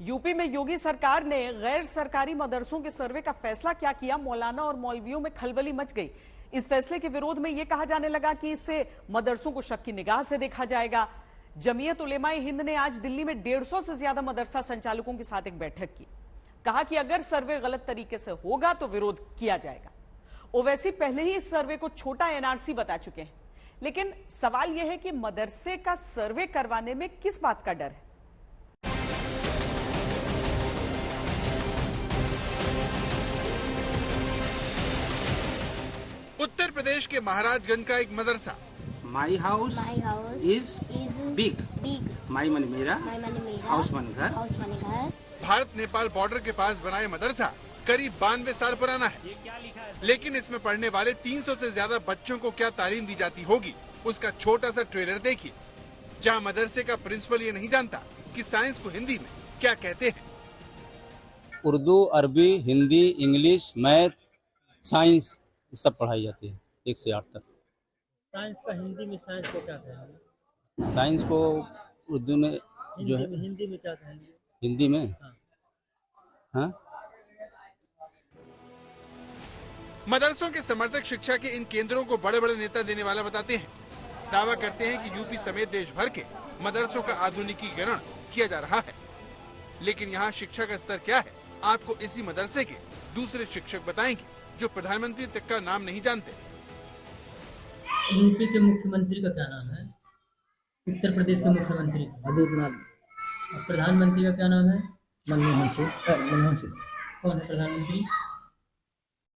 UP में योगी सरकार ने गैर सरकारी मदरसों के सर्वे का फैसला क्या किया, मौलाना और मौलवियों में खलबली मच गई। इस फैसले के विरोध में यह कहा जाने लगा कि इससे मदरसों को शक की निगाह से देखा जाएगा। जमीयत उलेमाए हिंद ने आज दिल्ली में 150 से ज्यादा मदरसा संचालकों के साथ एक बैठक की। कहा कि अगर सर्वे गलत तरीके से होगा तो विरोध किया जाएगा। ओवैसी पहले ही इस सर्वे को छोटा एनआरसी बता चुके हैं, लेकिन सवाल यह है कि मदरसे का सर्वे करवाने में किस बात का डर है। उत्तर प्रदेश के महाराजगंज का एक मदरसा। My house is big, my money मेरा, हाउस मनी घर। भारत नेपाल बॉर्डर के पास बना ये मदरसा करीब 92 साल पुराना है, लेकिन इसमें पढ़ने वाले 300 से ज्यादा बच्चों को क्या तालीम दी जाती होगी, उसका छोटा सा ट्रेलर देखिए, जहां मदरसे का प्रिंसिपल ये नहीं जानता कि साइंस को हिंदी में क्या कहते हैं। उर्दू, अरबी, हिंदी, इंग्लिश, मैथ, साइंस सब पढ़ाई जाती है 1 से 8 तक। साइंस का हिंदी में साइंस को क्या कहेंगे? साइंस को उर्दू में जो है, हिंदी में क्या कहेंगे? हिंदी में हाँ। मदरसों के समर्थक शिक्षा के इन केंद्रों को बड़े बड़े नेता देने वाला बताते हैं। दावा करते हैं कि यूपी समेत देश भर के मदरसों का आधुनिकीकरण किया जा रहा है, लेकिन यहाँ शिक्षा का स्तर क्या है, आपको इसी मदरसे के दूसरे शिक्षक बताएंगे, जो प्रधानमंत्री तक का नाम नहीं जानते। यूपी के मुख्यमंत्री का क्या नाम है? उत्तर प्रदेश के मुख्यमंत्री आदित्यनाथ। प्रधानमंत्री का क्या नाम है? मनमोहन सिंह। कौन है प्रधानमंत्री?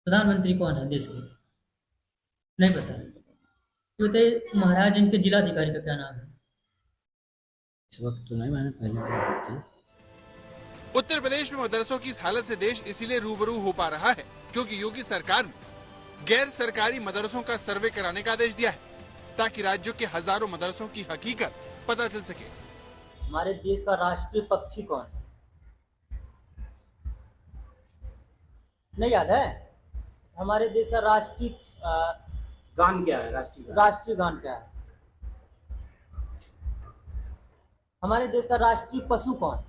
प्रधानमंत्री कौन है देश के? नहीं पता। तो बताइए महाराज इनके जिलाधिकारी का क्या नाम है? इस वक्त तो नहीं, मैंने पहले। उत्तर प्रदेश में मदरसों की इस हालत से देश इसीलिए रूबरू हो पा रहा है क्योंकि योगी सरकार ने गैर सरकारी मदरसों का सर्वे कराने का आदेश दिया है, ताकि राज्यों के हजारों मदरसों की हकीकत पता चल सके। हमारे देश का राष्ट्रीय पक्षी कौन है? नहीं याद है? हमारे देश का राष्ट्रीय गान क्या है? राष्ट्रीय गान क्या है? हमारे देश का राष्ट्रीय पशु कौन है?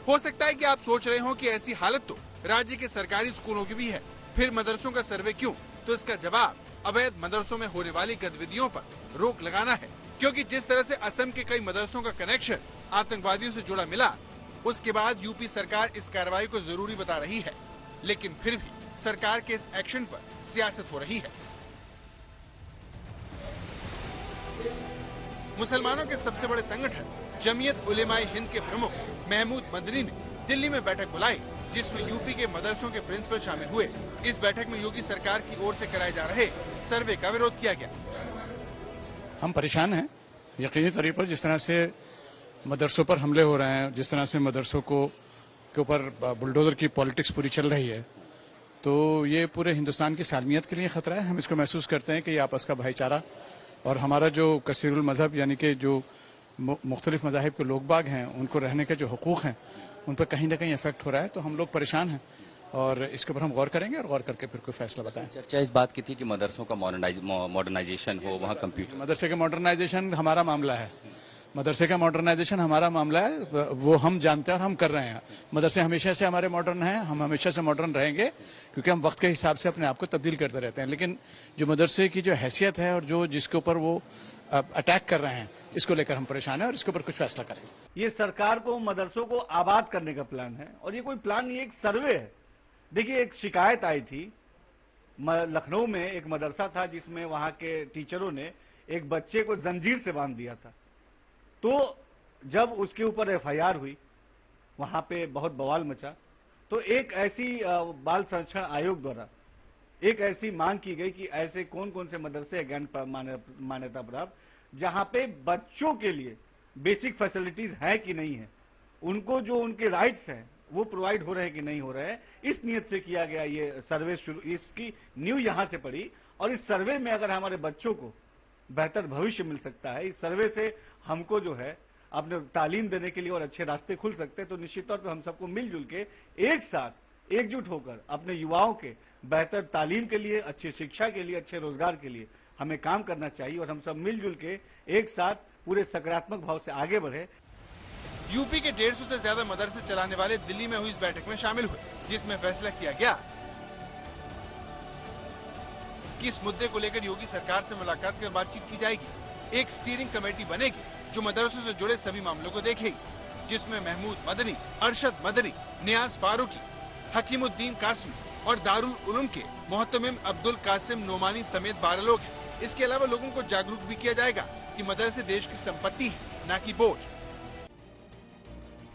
हो सकता है कि आप सोच रहे हो कि ऐसी हालत तो राज्य के सरकारी स्कूलों की भी है, फिर मदरसों का सर्वे क्यों? तो इसका जवाब अवैध मदरसों में होने वाली गतिविधियों पर रोक लगाना है, क्योंकि जिस तरह से असम के कई मदरसों का कनेक्शन आतंकवादियों से जुड़ा मिला, उसके बाद यूपी सरकार इस कार्रवाई को जरूरी बता रही है, लेकिन फिर भी सरकार के इस एक्शन पर सियासत हो रही है। मुसलमानों के सबसे बड़े संगठन जमीयत उलेमाए हिंद के प्रमुख महमूद मदनी ने दिल्ली में बैठक बुलाई, जिसमें यूपी के मदरसों के प्रिंसिपल शामिल हुए। इस बैठक में योगी सरकार की ओर से कराए जा रहे सर्वे का विरोध किया गया। हम परेशान हैं यकीनी तौर पर, जिस तरह से मदरसों पर हमले हो रहे हैं, जिस तरह से मदरसों के ऊपर बुलडोजर की पॉलिटिक्स पूरी चल रही है, तो ये पूरे हिंदुस्तान की सालमियत के लिए खतरा है। हम इसको महसूस करते हैं कि ये आपस का भाईचारा और हमारा जो कसीरुल मजहब यानी कि जो मुख्तलिफ मज़ाहिब के लोग बाग हैं, उनको रहने के जो हुकूक हैं, उन पर कहीं ना कहीं इफेक्ट हो रहा है। तो हम लोग परेशान हैं और इसके ऊपर हम गौर करेंगे और गौर करके फिर कोई फैसला बताएं। चर्चा इस बात की थी कि मदरसों का मॉडर्नाइजेशन हो, वहाँ कंप्यूटर। मदरसे का मॉडर्नाइजेशन हमारा मामला है, मदरसे का मॉडर्नाइजेशन हमारा मामला है, वो हम जानते हैं और हम कर रहे हैं। मदरसे हमेशा से हमारे मॉडर्न हैं, हम हमेशा से मॉडर्न रहेंगे, क्योंकि हम वक्त के हिसाब से अपने आप को तब्दील करते रहते हैं। लेकिन जो मदरसे की जो हैसियत है और जो जिसके ऊपर वो अटैक कर रहे हैं, इसको लेकर हम परेशान हैं और इसके ऊपर कुछ फैसला करेंगे। ये सरकार को मदरसों को आबाद करने का प्लान है, और ये कोई प्लान नहीं, एक सर्वे है। देखिए, एक शिकायत आई थी लखनऊ में, एक मदरसा था जिसमें वहां के टीचरों ने एक बच्चे को जंजीर से बांध दिया था। तो जब उसके ऊपर एफआईआर हुई, वहां पे बहुत बवाल मचा। तो एक ऐसी बाल संरक्षण आयोग द्वारा एक ऐसी मांग की गई कि ऐसे कौन कौन से मदरसे गैर मान्यता प्राप्त जहां पे बच्चों के लिए बेसिक फैसिलिटीज है कि नहीं है, उनको जो उनके राइट्स हैं वो प्रोवाइड हो रहे हैं कि नहीं हो रहे हैं। इस नियत से किया गया ये सर्वे शुरू, इसकी न्यू यहां से पड़ी। और इस सर्वे में अगर हमारे बच्चों को बेहतर भविष्य मिल सकता है, इस सर्वे से हमको जो है अपने तालीम देने के लिए और अच्छे रास्ते खुल सकते हैं, तो निश्चित तौर पर हम सबको मिलजुल के एक साथ एकजुट होकर अपने युवाओं के बेहतर तालीम के लिए, अच्छी शिक्षा के लिए, अच्छे रोजगार के लिए हमें काम करना चाहिए और हम सब मिलजुल के एक साथ पूरे सकारात्मक भाव से आगे बढ़े। यूपी के 150 से ज्यादा मदरसे चलाने वाले दिल्ली में हुई इस बैठक में शामिल हुए, जिसमें फैसला किया गया कि इस मुद्दे को लेकर योगी सरकार से मुलाकात कर बातचीत की जाएगी। एक स्टीयरिंग कमेटी बनेगी जो मदरसों से जुड़े सभी मामलों को देखेगी, जिसमें महमूद मदनी, अरशद मदनी, नियाज फारूकी, हकीमुद्दीन कासमी और दारुल उलूम के मोहतमिम अब्दुल कासिम नोमानी समेत 12 लोग हैं। इसके अलावा लोगों को जागरूक भी किया जाएगा कि मदरसे देश की संपत्ति है, न कि बोझ।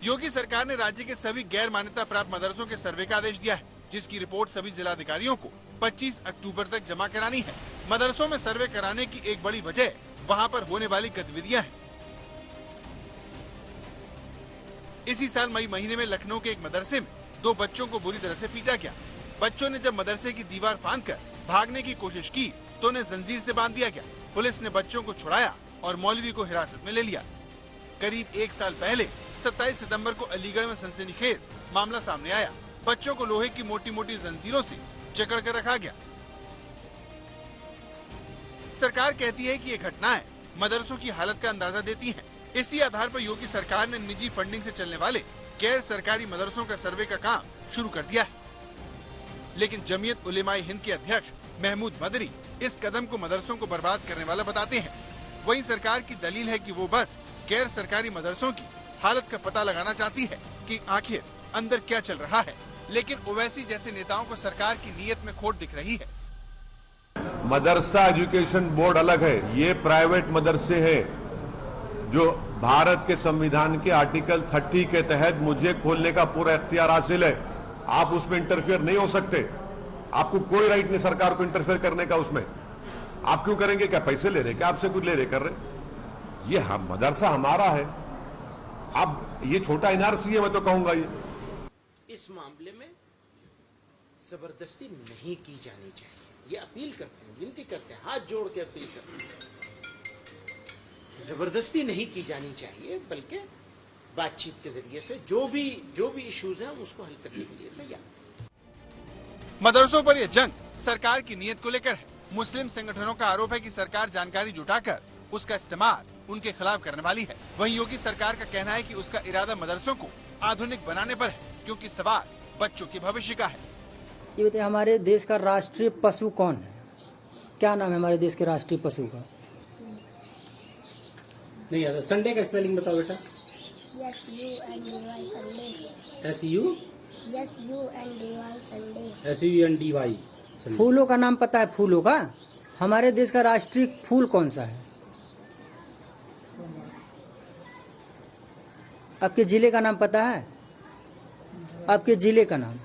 योगी सरकार ने राज्य के सभी गैर मान्यता प्राप्त मदरसों के सर्वे का आदेश दिया है, जिसकी रिपोर्ट सभी जिलाधिकारियों को 25 अक्टूबर तक जमा करानी है। मदरसों में सर्वे कराने की एक बड़ी वजह वहां पर होने वाली गतिविधियां हैं। इसी साल मई महीने में लखनऊ के एक मदरसे में 2 बच्चों को बुरी तरह से पीटा गया। बच्चों ने जब मदरसे की दीवार फांदकर भागने की कोशिश की तो उन्हें जंजीर से बांध दिया गया। पुलिस ने बच्चों को छुड़ाया और मौलवी को हिरासत में ले लिया। करीब 1 साल पहले 27 सितंबर को अलीगढ़ में सनसनीखेज मामला सामने आया। बच्चों को लोहे की मोटी मोटी जंजीरों से जकड़ कर रखा गया। सरकार कहती है कि ये घटनाएं मदरसों की हालत का अंदाजा देती हैं। इसी आधार पर योगी सरकार ने निजी फंडिंग से चलने वाले गैर सरकारी मदरसों का सर्वे का काम शुरू कर दिया है। लेकिन जमीयत उलेमाए हिंद के अध्यक्ष महमूद मदनी इस कदम को मदरसों को बर्बाद करने वाला बताते हैं। वहीं सरकार की दलील है कि वो बस गैर सरकारी मदरसों की हालत का पता लगाना चाहती है कि आखिर अंदर क्या चल रहा है। लेकिन ओवैसी जैसे नेताओं को सरकार की नीयत में खोट दिख रही है। मदरसा एजुकेशन बोर्ड अलग है, ये प्राइवेट मदरसे हैं जो भारत के संविधान के आर्टिकल 30 के तहत मुझे खोलने का पूरा इख्तियार हासिल है। आप उसमें इंटरफेयर नहीं हो सकते। आपको कोई राइट नहीं सरकार को इंटरफेयर करने का। उसमें आप क्यों करेंगे? क्या पैसे ले रहे? क्या आपसे कुछ ले रहे कर रहे? ये हम मदरसा हमारा है। अब ये छोटा एनआरसी है, मैं तो कहूंगा ये इस मामले में जबरदस्ती नहीं की जानी चाहिए। ये अपील करते हैं, विनती करते हैं, हाथ जोड़ के अपील करते हैं। जबरदस्ती नहीं की जानी चाहिए, बल्कि बातचीत के जरिए से जो भी इश्यूज हैं उसको हल करने के लिए तैयार। मदरसों पर यह जंग सरकार की नीयत को लेकर है। मुस्लिम संगठनों का आरोप है कि सरकार जानकारी जुटाकर उसका इस्तेमाल उनके खिलाफ करने वाली है। वहीं योगी सरकार का कहना है कि उसका इरादा मदरसों को आधुनिक बनाने पर है, क्योंकि सवाल बच्चों के भविष्य का है। ये बताइए, हमारे देश का राष्ट्रीय पशु कौन है? क्या नाम है हमारे देश के राष्ट्रीय पशु का? नहीं आता। संडे का स्पेलिंग बताओ बेटा। SUNDY Sunday. फूलों का नाम पता है? फूलों का हमारे देश का राष्ट्रीय फूल कौन सा है? आपके जिले का नाम पता है? आपके जिले का नाम?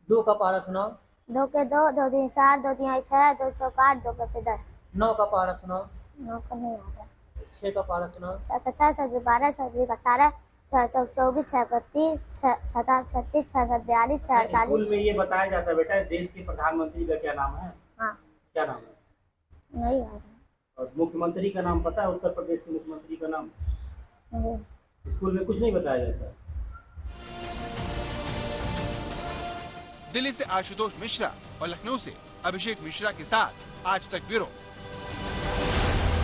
2 का पहाड़ा सुनाओ। 2 के 2, 2 3 4, 2 3 6, 2 चौक 8, 2 5 10। 9 का पहाड़ा सुनाओ। 9 का नहीं आता। 6 का पहाड़ा सुनाओ। 6 का 6, 7 12, 6 3 18, 6 चौक 24, 6 35, 6 7 36, 6 7 42, 6 48। स्कूल में ये बताया जाता है बेटा, देश के प्रधानमंत्री का क्या नाम है? हाँ। क्या नाम है? नहीं आता। और मुख्यमंत्री का नाम पता है? उत्तर प्रदेश के मुख्यमंत्री का नाम नहीं। स्कूल में कुछ नहीं बताया जाता। दिल्ली से आशुतोष मिश्रा और लखनऊ से अभिषेक मिश्रा के साथ आज तक ब्यूरो।